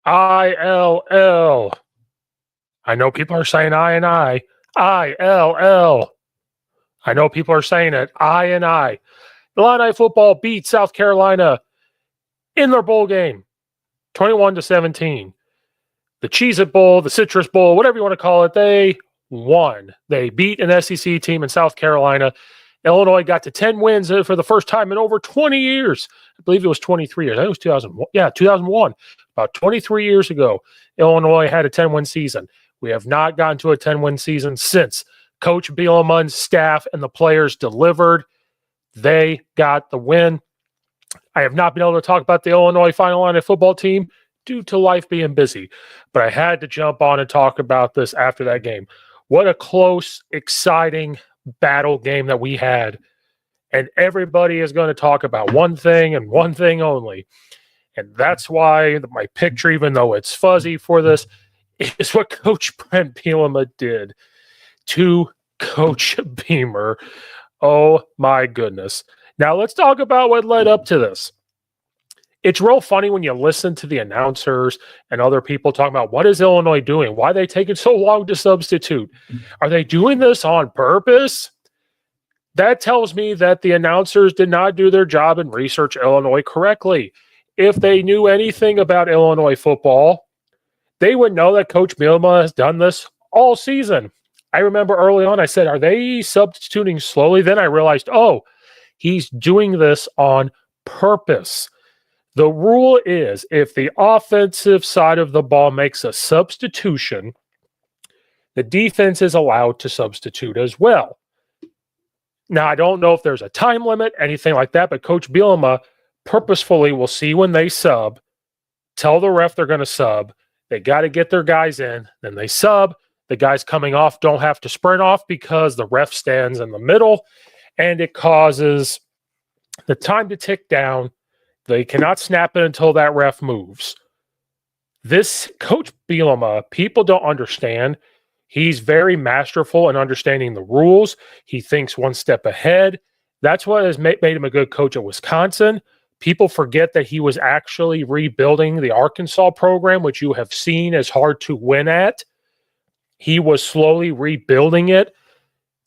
ILL. I know people are saying I and I. ILL. I know people are saying it. I and I. Illini football beat South Carolina in their bowl game, 21-17. The Cheez-It Bowl, the Citrus Bowl, whatever you want to call it, they won. They beat an SEC team in South Carolina. Illinois got to 10 wins for the first time in over 20 years. I believe it was 23 years. I think it was 2001. Yeah, 2001. About 23 years ago, Illinois had a 10-win season. We have not gotten to a 10-win season since. Coach Bielema's staff and the players delivered. They got the win. I have not been able to talk about the Illinois Final Line football team due to life being busy, but I had to jump on and talk about this after that game. What a close, exciting battle game that we had. And everybody is going to talk about one thing and one thing only. And that's why my picture, even though it's fuzzy for this, is what Coach Brent Bielema did to Coach Beamer. Oh, my goodness. Now, let's talk about what led up to this. It's real funny when you listen to the announcers and other people talking about what is Illinois doing? Why are they taking so long to substitute? Are they doing this on purpose? That tells me that the announcers did not do their job and research Illinois correctly. If they knew anything about Illinois football, they would know that Coach Bielema has done this all season. I remember early on, I said, are they substituting slowly? Then I realized, oh, he's doing this on purpose. The rule is if the offensive side of the ball makes a substitution, the defense is allowed to substitute as well. Now, I don't know if there's a time limit, anything like that, but Coach Bielema purposefully will see when they sub, tell the ref they're going to sub. They got to get their guys in, then they sub. The guys coming off don't have to sprint off because the ref stands in the middle, and it causes the time to tick down. They cannot snap it until that ref moves. This Coach Bielema, people don't understand. He's very masterful in understanding the rules. He thinks one step ahead. That's what has made him a good coach at Wisconsin. People forget that he was actually rebuilding the Arkansas program, which you have seen is hard to win at. He was slowly rebuilding it,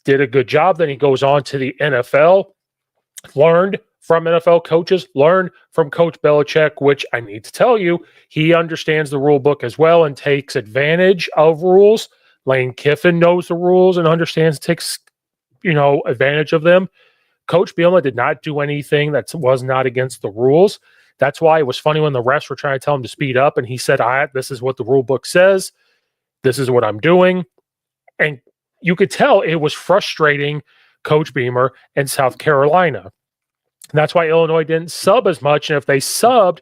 did a good job. Then he goes on to the NFL, learned from NFL coaches, learned from Coach Belichick, which I need to tell you, he understands the rule book as well and takes advantage of rules. Lane Kiffin knows the rules and understands, takes, advantage of them. Coach Bielema did not do anything that was not against the rules. That's why it was funny when the refs were trying to tell him to speed up, and he said, this is what the rule book says. This is what I'm doing. And you could tell it was frustrating Coach Beamer in South Carolina. And that's why Illinois didn't sub as much. And if they subbed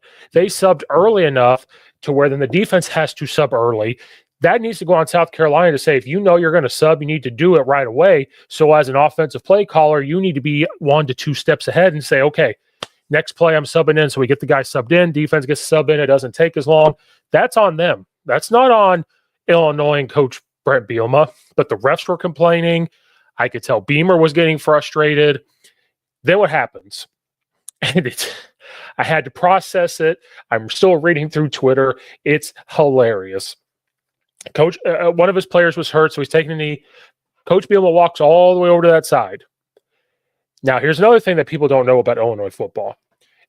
early enough to where then the defense has to sub early. That needs to go on South Carolina to say, if you know you're going to sub, you need to do it right away. So as an offensive play caller, you need to be 1 to 2 steps ahead and say, okay, next play I'm subbing in. So we get the guy subbed in, defense gets subbed in. It doesn't take as long. That's on them. That's not on Illinois and Coach Brent Bielema. But the refs were complaining. I could tell Beamer was getting frustrated. Then what happens? And I had to process it. I'm still reading through Twitter. It's hilarious. Coach, one of his players was hurt, so he's taking a knee. Coach Bielema walks all the way over to that side. Now, here's another thing that people don't know about Illinois football.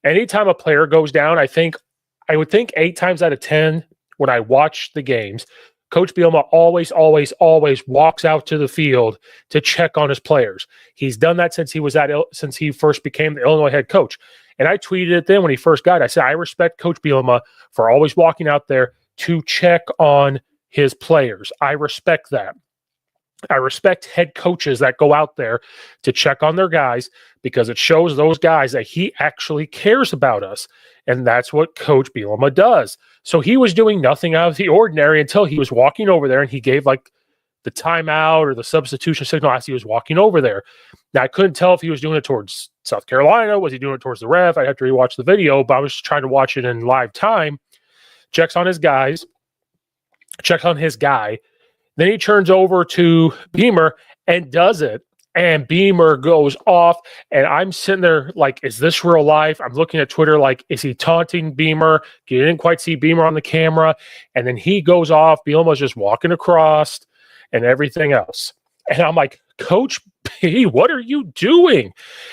Anytime a player goes down, I would think 8 times out of 10 when I watch the games, Coach Bielema always walks out to the field to check on his players. He's done that since he first became the Illinois head coach. And I tweeted it then when he first got it. I said, I respect Coach Bielema for always walking out there to check on his players. I respect that. I respect head coaches that go out there to check on their guys because it shows those guys that he actually cares about us. And that's what Coach Bielema does. So he was doing nothing out of the ordinary until he was walking over there and he gave like the timeout or the substitution signal as he was walking over there. Now, I couldn't tell if he was doing it towards South Carolina. Was he doing it towards the ref? I'd have to rewatch the video, but I was trying to watch it in live time. Checks on his guy. Then he turns over to Beamer and does it. and Beamer goes off, and I'm sitting there like, is this real life? I'm looking at Twitter like, is he taunting Beamer? You didn't quite see Beamer on the camera, and then he goes off. Bielema's just walking across and everything else. And I'm like, Coach B, what are you doing?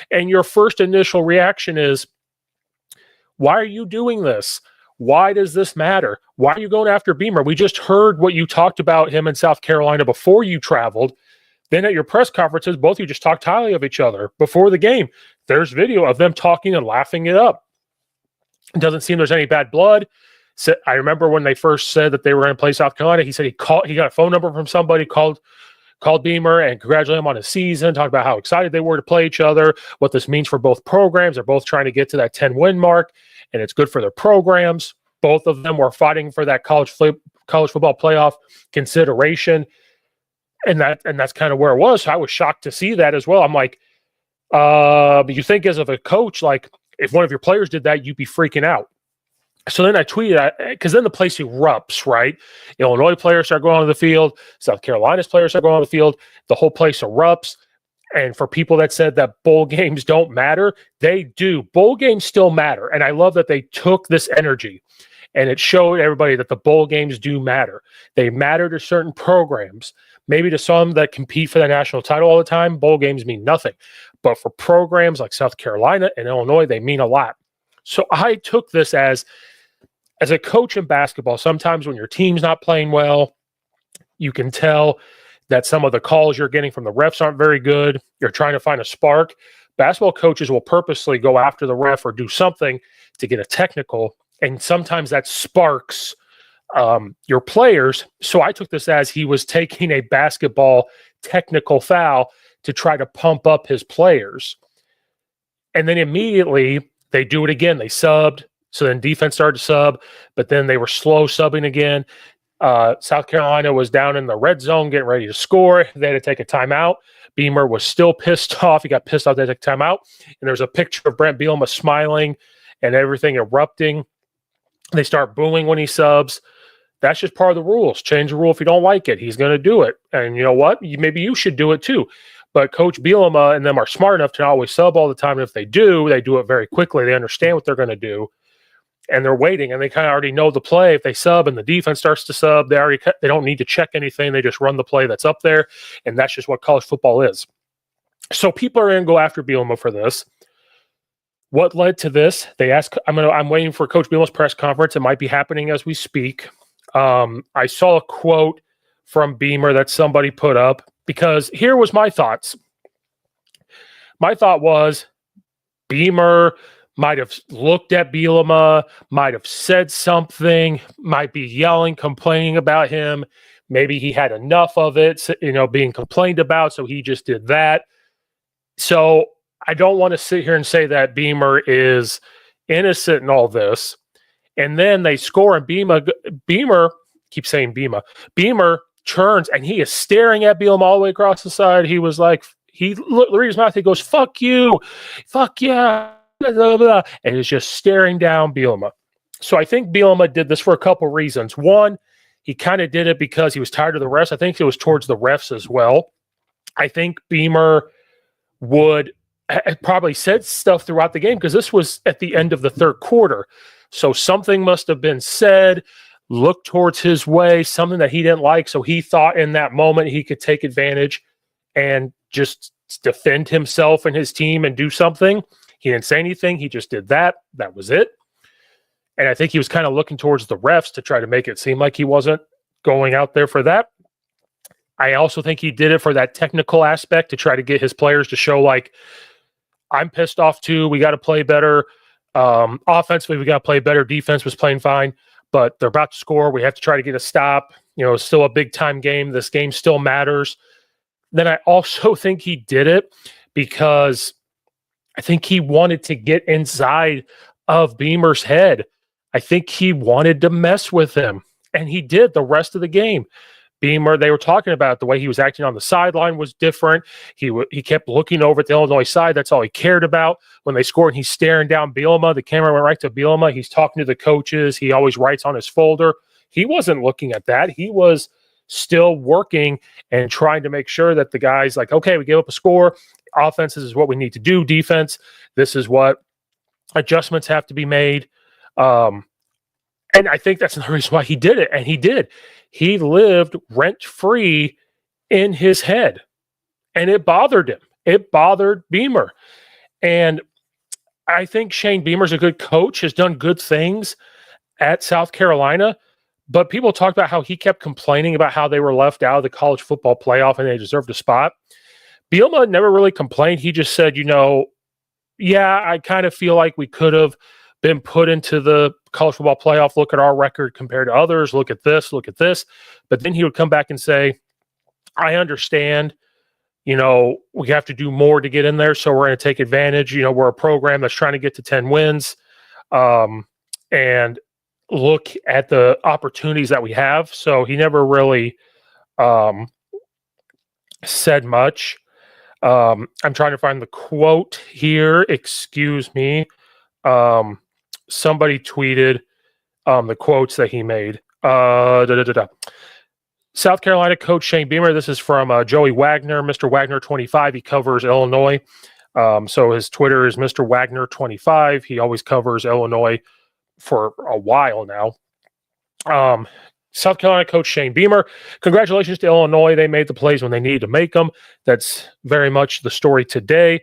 And your first initial reaction is, why are you doing this? Why does this matter? Why are you going after Beamer? We just heard what you talked about him in South Carolina before you traveled. Then at your press conferences, both of you just talked highly of each other before the game. There's video of them talking and laughing it up. It doesn't seem there's any bad blood. So I remember when they first said that they were going to play South Carolina, he said he got a phone number from somebody, called Beamer and congratulated him on his season, talked about how excited they were to play each other, what this means for both programs. They're both trying to get to that 10-win mark, and it's good for their programs. Both of them were fighting for that college football playoff consideration. And that's kind of where it was. So I was shocked to see that as well. I'm like, you think as of a coach, like if one of your players did that, you'd be freaking out. So then I tweeted, because then the place erupts, right? Illinois players start going on the field. South Carolina's players start going on the field. The whole place erupts. And for people that said that bowl games don't matter, they do. Bowl games still matter. And I love that they took this energy and it showed everybody that the bowl games do matter. They matter to certain programs. Maybe to some that compete for the national title all the time, bowl games mean nothing. But for programs like South Carolina and Illinois, they mean a lot. So I took this as a coach in basketball, sometimes when your team's not playing well, you can tell that some of the calls you're getting from the refs aren't very good. You're trying to find a spark. Basketball coaches will purposely go after the ref or do something to get a technical, and sometimes that sparks your players. So I took this as he was taking a basketball technical foul to try to pump up his players. And then immediately they do it again. They subbed. So then defense started to sub, but then they were slow subbing again. South Carolina was down in the red zone getting ready to score. They had to take a timeout. Beamer was still pissed off. He got pissed off. They took a timeout. And there's a picture of Brent Bielema smiling and everything erupting. They start booing when he subs. That's just part of the rules. Change the rule if you don't like it. He's going to do it. And you know what? Maybe you should do it too. But Coach Bielema and them are smart enough to not always sub all the time. And if they do it very quickly. They understand what they're going to do. And they're waiting, and they kind of already know the play. If they sub and the defense starts to sub, they don't need to check anything. They just run the play that's up there, and that's just what college football is. So people are going to go after Bielema for this. What led to this? They asked. I'm waiting for Coach Bielema's press conference. It might be happening as we speak. I saw a quote from Beamer that somebody put up, because here was my thoughts. My thought was Beamer might have looked at Bielema, might have said something, might be yelling, complaining about him. Maybe he had enough of it, being complained about, so he just did that. So I don't want to sit here and say that Beamer is innocent in all this. And then they score, and Beamer keep saying Beamer turns, and he is staring at Bielema all the way across the side. He was like, look at his mouth, he goes, "Fuck you, fuck yeah." Blah, blah, blah, and is just staring down Bielema. So I think Bielema did this for a couple reasons. One, he kind of did it because he was tired of the refs. I think it was towards the refs as well. I think Beamer would probably said stuff throughout the game because this was at the end of the third quarter. So something must have been said, looked towards his way, something that he didn't like. So he thought in that moment he could take advantage and just defend himself and his team and do something. He didn't say anything. He just did that. That was it. And I think he was kind of looking towards the refs to try to make it seem like he wasn't going out there for that. I also think he did it for that technical aspect to try to get his players to show like, I'm pissed off too. We got to play better. Offensively, we got to play better. Defense was playing fine, but they're about to score. We have to try to get a stop. It's still a big time game. This game still matters. Then I also think he did it because I think he wanted to get inside of Beamer's head. I think he wanted to mess with him, and he did the rest of the game. Beamer, they were talking about the way he was acting on the sideline was different. He kept looking over at the Illinois side. That's all he cared about. When they scored, he's staring down Bielema. The camera went right to Bielema. He's talking to the coaches. He always writes on his folder. He wasn't looking at that. He was still working and trying to make sure that the guys like, okay, we gave up a score. Offense is what we need to do. Defense, this is what adjustments have to be made. And I think that's another reason why he did it. And he did. He lived rent-free in his head. And it bothered him. It bothered Beamer. And I think Shane Beamer's a good coach, has done good things at South Carolina. But people talked about how he kept complaining about how they were left out of the college football playoff and they deserved a spot. Bielema never really complained. He just said, yeah, I kind of feel like we could have been put into the college football playoff. Look at our record compared to others. Look at this. Look at this. But then he would come back and say, I understand, we have to do more to get in there. So we're going to take advantage. We're a program that's trying to get to 10 wins and look at the opportunities that we have. So he never really said much. I'm trying to find the quote here. Excuse me. Somebody tweeted the quotes that he made. South Carolina coach Shane Beamer. This is from Joey Wagner, Mr. Wagner 25. He covers Illinois. So his Twitter is Mr. Wagner 25. He always covers Illinois for a while now. South Carolina coach Shane Beamer. Congratulations to Illinois. They made the plays when they needed to make them. That's very much the story today.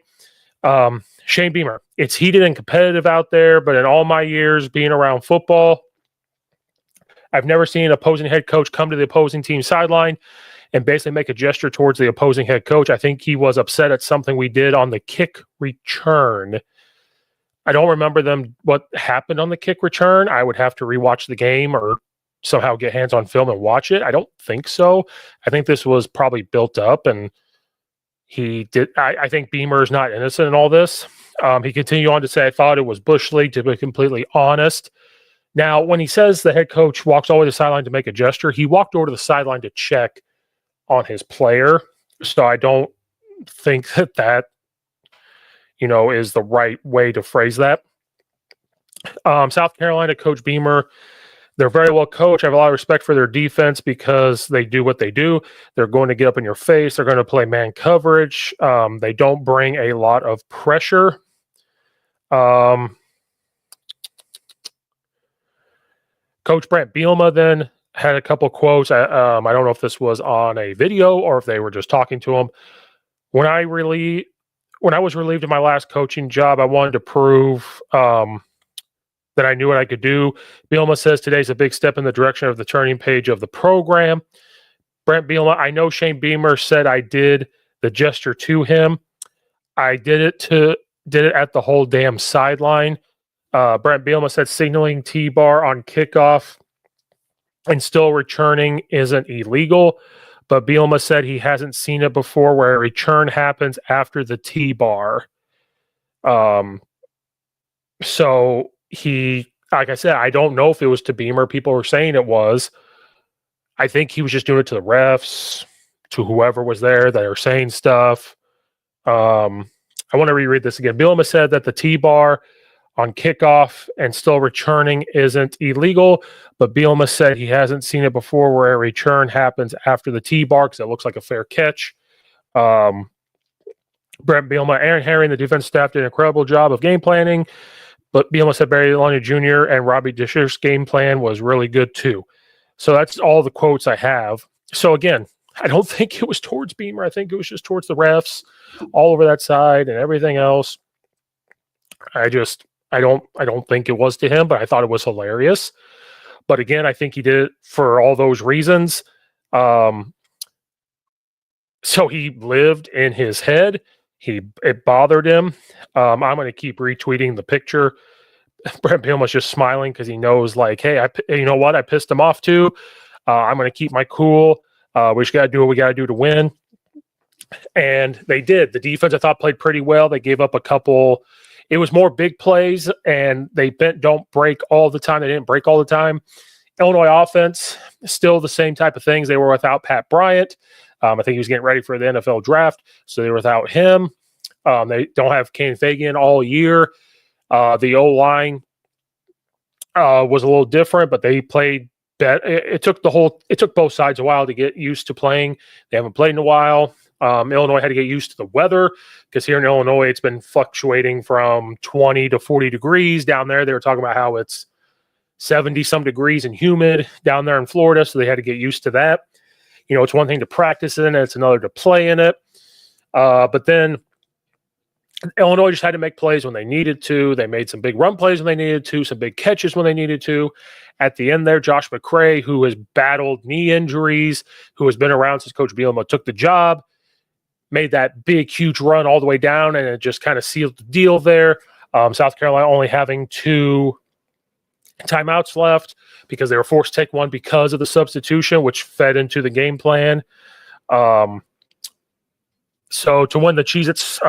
Shane Beamer. It's heated and competitive out there, but in all my years being around football, I've never seen an opposing head coach come to the opposing team sideline and basically make a gesture towards the opposing head coach. I think he was upset at something we did on the kick return. I don't remember what happened on the kick return. I would have to rewatch the game or somehow get hands on film and watch it. I don't think so. I think this was probably built up and he did. I think Beamer is not innocent in all this. He continued on to say, I thought it was Bush League, to be completely honest. Now, when he says the head coach walks all the way to the sideline to make a gesture, he walked over to the sideline to check on his player. So I don't think that is the right way to phrase that. South Carolina coach Beamer, they're very well coached. I have a lot of respect for their defense because they do what they do. They're going to get up in your face. They're going to play man coverage. They don't bring a lot of pressure. Coach Brent Bielema then had a couple quotes. I don't know if this was on a video or if they were just talking to him. When I was relieved of my last coaching job, I wanted to prove that I knew what I could do. Bielema says today's a big step in the direction of the turning page of the program. Brent Bielema, I know Shane Beamer said I did the gesture to him. I did it at the whole damn sideline. Brent Bielema said signaling T-bar on kickoff and still returning isn't illegal, but Bielema said he hasn't seen it before where a return happens after the T-bar. So he, like I said, I don't know if it was to Beamer. People were saying it was. I think he was just doing it to the refs, to whoever was there that are saying stuff. I want to reread this again. Bielema said that the T-bar on kickoff and still returning isn't illegal, but Bielema said he hasn't seen it before where a return happens after the T-bar because it looks like a fair catch. Brent Bielema, Aaron Harry and the defense staff did an incredible job of game planning, but Bielema said Barry Lonnie Jr. and Robbie Disher's game plan was really good too. So that's all the quotes I have. So again, I don't think it was towards Beamer. I think it was just towards the refs all over that side and everything else. I don't think it was to him, but I thought it was hilarious. But again, I think he did it for all those reasons. So he lived in his head. It bothered him. I'm going to keep retweeting the picture. Brent Bielema's just smiling because he knows, like, hey, you know what? I pissed him off too. I'm going to keep my cool. We just got to do what we got to do to win. And they did. The defense, I thought, played pretty well. They gave up a couple. It was more big plays, and they don't break all the time. They didn't break all the time. Illinois offense, still the same type of things. They were without Pat Bryant. I think he was getting ready for the NFL draft, so they were without him. They don't have Kane Fagan all year. The O-line was a little different, but they played it took both sides a while to get used to playing. They haven't played in a while. Illinois had to get used to the weather because here in Illinois, it's been fluctuating from 20 to 40 degrees. Down there, they were talking about how it's 70-some degrees and humid down there in Florida, so they had to get used to that. It's one thing to practice in it, it's another to play in it. But then Illinois just had to make plays when they needed to. They made some big run plays when they needed to, some big catches when they needed to. At the end there, Josh McCray, who has battled knee injuries, who has been around since Coach Bielema took the job, made that big, huge run all the way down, and it just kind of sealed the deal there. South Carolina only having 2 timeouts left because they were forced to take one because of the substitution, which fed into the game plan. So to win the Cheez-Its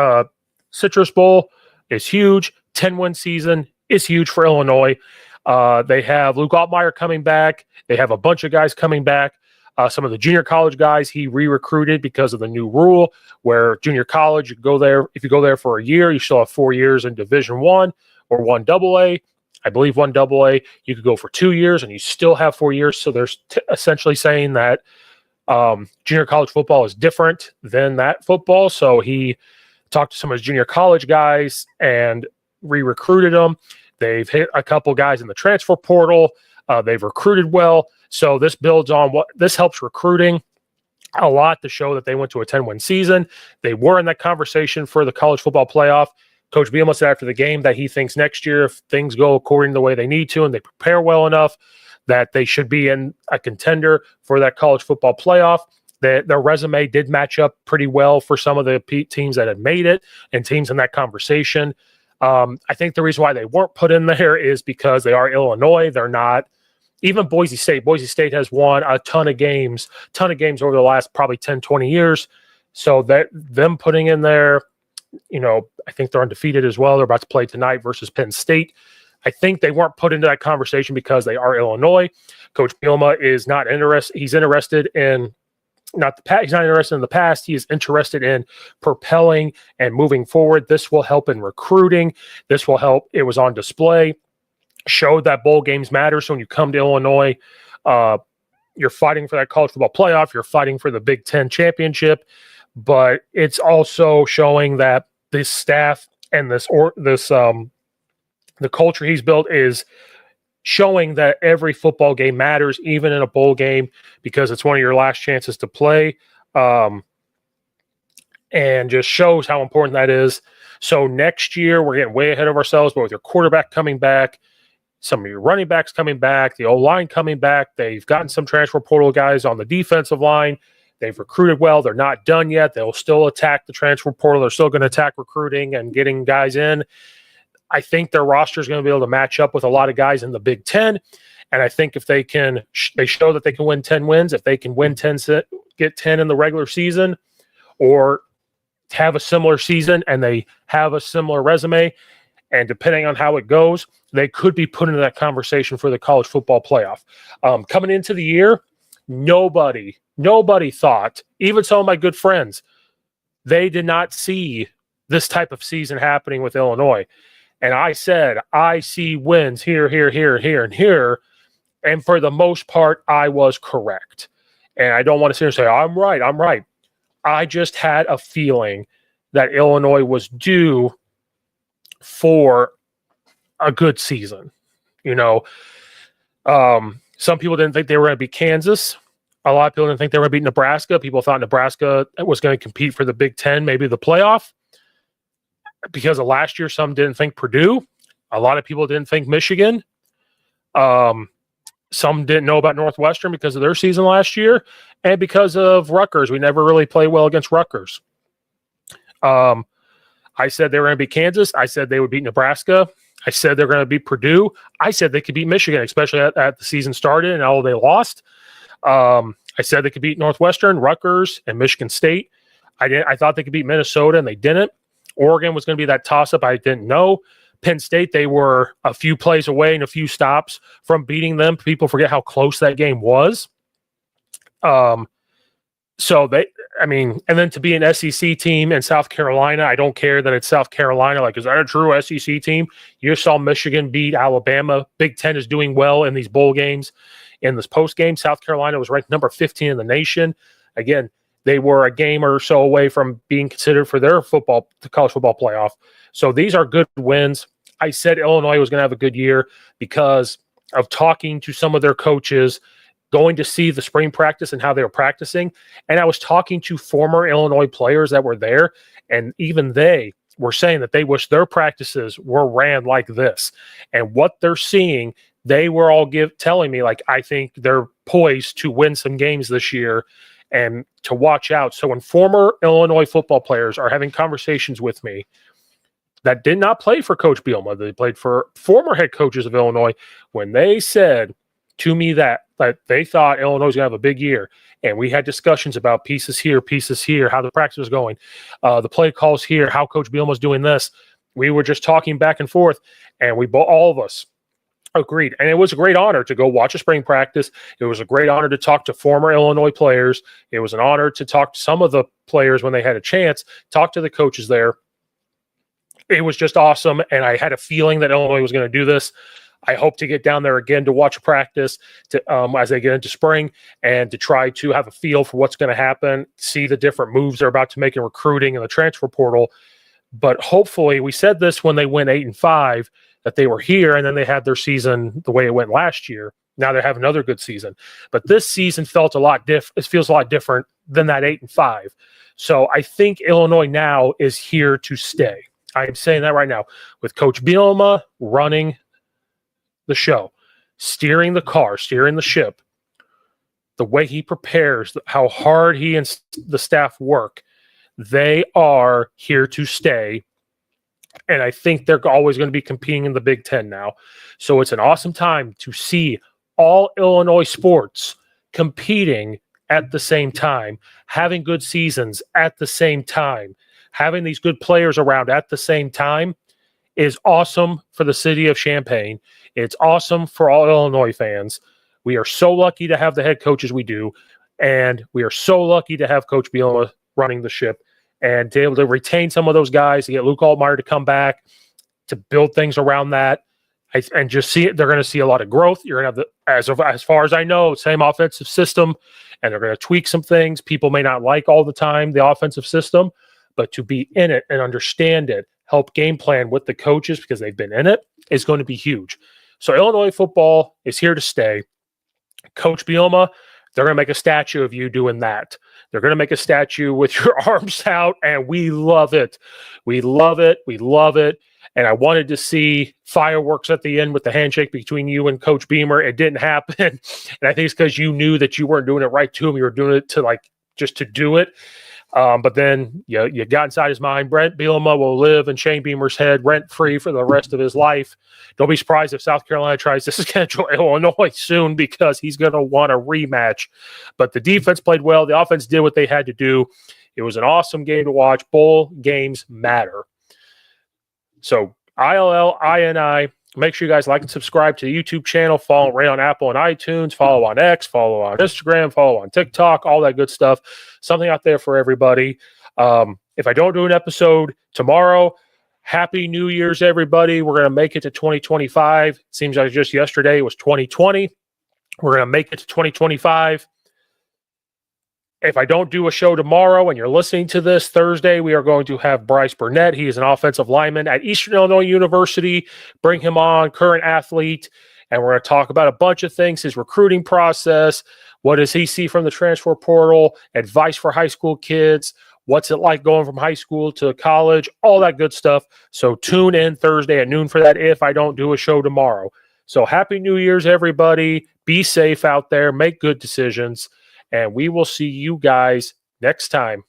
Citrus Bowl is huge. 10-win season is huge for Illinois. They have Luke Altmaier coming back. They have a bunch of guys coming back. Some of the junior college guys he re-recruited because of the new rule where junior college, if you go there for a year, you still have 4 years in Division I or 1AA. I believe 1AA, you could go for 2 years and you still have 4 years. So they're essentially saying that junior college football is different than that football. So he talked to some of his junior college guys and re-recruited them. They've hit a couple guys in the transfer portal. They've recruited well. So this builds on this helps recruiting a lot to show that they went to a 10-win season. They were in that conversation for the college football playoff. Coach Bielema said after the game that he thinks next year, if things go according to the way they need to and they prepare well enough, that they should be in a contender for that college football playoff. Their resume did match up pretty well for some of the teams that had made it and teams in that conversation. I think the reason why they weren't put in there is because they are Illinois. They're not even Boise State. Boise State has won a ton of games over the last probably 10, 20 years. So that them putting in there, I think they're undefeated as well. They're about to play tonight versus Penn State. I think they weren't put into that conversation because they are Illinois. Coach Bielema is not interested. He's interested in he's not interested in the past. He is interested in propelling and moving forward. This will help in recruiting. This will help. It was on display. Showed that bowl games matter. So when you come to Illinois, you're fighting for that college football playoff. You're fighting for the Big Ten championship. But it's also showing that this staff and the culture he's built is showing that every football game matters, even in a bowl game, because it's one of your last chances to play, and just shows how important that is. So next year, we're getting way ahead of ourselves, but with your quarterback coming back, some of your running backs coming back, the O-line coming back, they've gotten some transfer portal guys on the defensive line. They've recruited well. They're not done yet. They'll still attack the transfer portal. They're still going to attack recruiting and getting guys in. I think their roster is going to be able to match up with a lot of guys in the Big Ten. And I think if they show that they can win 10 wins, if they can win 10, get 10 in the regular season, or have a similar season and they have a similar resume, and depending on how it goes, they could be put into that conversation for the college football playoff. Coming into the year, nobody thought, even some of my good friends, they did not see this type of season happening with Illinois. And I said, I see wins here, and here. And for the most part, I was correct. And I don't want to sit here and say, I'm right. I just had a feeling that Illinois was due for a good season. Some people didn't think they were going to beat Kansas. A lot of people didn't think they were going to beat Nebraska. People thought Nebraska was going to compete for the Big Ten, maybe the playoff. Because of last year, some didn't think Purdue. A lot of people didn't think Michigan. Some didn't know about Northwestern because of their season last year. And because of Rutgers. We never really played well against Rutgers. I said they were going to beat Kansas. I said they would beat Nebraska. I said they're going to beat Purdue. I said they could beat Michigan, especially at the season started and all they lost. I said they could beat Northwestern, Rutgers, and Michigan State. I thought they could beat Minnesota, and they didn't. Oregon was going to be that toss-up. I didn't know. Penn State, they were a few plays away and a few stops from beating them. People forget how close that game was. And then to be an SEC team in South Carolina, I don't care that it's South Carolina. Like, is that a true SEC team? You saw Michigan beat Alabama. Big Ten is doing well in these bowl games. in this post game. South Carolina was ranked number 15 in the nation. Again, they were a game or so away from being considered for their college football playoff. So these are good wins. I said Illinois was going to have a good year because of talking to some of their coaches, going to see the spring practice and how they were practicing. And I was talking to former Illinois players that were there, and even they were saying that they wish their practices were ran like this. And what they're seeing, they were all telling me, like, I think they're poised to win some games this year and to watch out. So when former Illinois football players are having conversations with me that did not play for Coach Bielema, they played for former head coaches of Illinois, when they said to me that they thought Illinois was going to have a big year, and we had discussions about pieces here, how the practice was going, the play calls here, how Coach Bielema was doing this. We were just talking back and forth, and all of us agreed. And it was a great honor to go watch a spring practice. It was a great honor to talk to former Illinois players. It was an honor to talk to some of the players when they had a chance, talk to the coaches there. It was just awesome, and I had a feeling that Illinois was going to do this. I hope to get down there again to watch practice as they get into spring and to try to have a feel for what's going to happen, see the different moves they're about to make in recruiting and the transfer portal. But hopefully, we said this when they went 8-5, that they were here and then they had their season the way it went last year. Now they have another good season. But this season felt it feels a lot different than that 8-5. So I think Illinois now is here to stay. I am saying that right now. With Coach Bielema running the show, steering the car, steering the ship, the way he prepares, how hard he and the staff work, they are here to stay. And I think they're always going to be competing in the Big Ten now. So it's an awesome time to see all Illinois sports competing at the same time, having good seasons at the same time, having these good players around at the same time is awesome for the city of Champaign. It's awesome for all Illinois fans. We are so lucky to have the head coaches we do, and we are so lucky to have Coach Bielema running the ship and to be able to retain some of those guys, to get Luke Altmaier to come back, to build things around that, and just see it. They're going to see a lot of growth. You're going to have, as far as I know, same offensive system, and they're going to tweak some things. People may not like all the time the offensive system, but to be in it and understand it, help game plan with the coaches because they've been in it, is going to be huge. So Illinois football is here to stay. Coach Bielema, they're going to make a statue of you doing that. They're going to make a statue with your arms out, and we love it. We love it. We love it. And I wanted to see fireworks at the end with the handshake between you and Coach Beamer. It didn't happen. And I think it's because you knew that you weren't doing it right to him. You were doing it to just to do it. But then you got inside his mind. Brent Bielema will live in Shane Beamer's head rent-free for the rest of his life. Don't be surprised if South Carolina tries to schedule Illinois soon because he's going to want a rematch. But the defense played well. The offense did what they had to do. It was an awesome game to watch. Bowl games matter. So ILLINI. Make sure you guys like and subscribe to the YouTube channel. Follow right on Apple and iTunes. Follow on X. Follow on Instagram. Follow on TikTok. All that good stuff. Something out there for everybody. If I don't do an episode tomorrow, Happy New Year's, everybody. We're going to make it to 2025. It seems like just yesterday it was 2020. We're going to make it to 2025. If I don't do a show tomorrow and you're listening to this Thursday, we are going to have Bryce Burnett. He is an offensive lineman at Eastern Illinois University. Bring him on, current athlete, and we're going to talk about a bunch of things, his recruiting process, what does he see from the transfer portal, advice for high school kids, what's it like going from high school to college, all that good stuff. So tune in Thursday at noon for that if I don't do a show tomorrow. So Happy New Year's, everybody. Be safe out there. Make good decisions. And we will see you guys next time.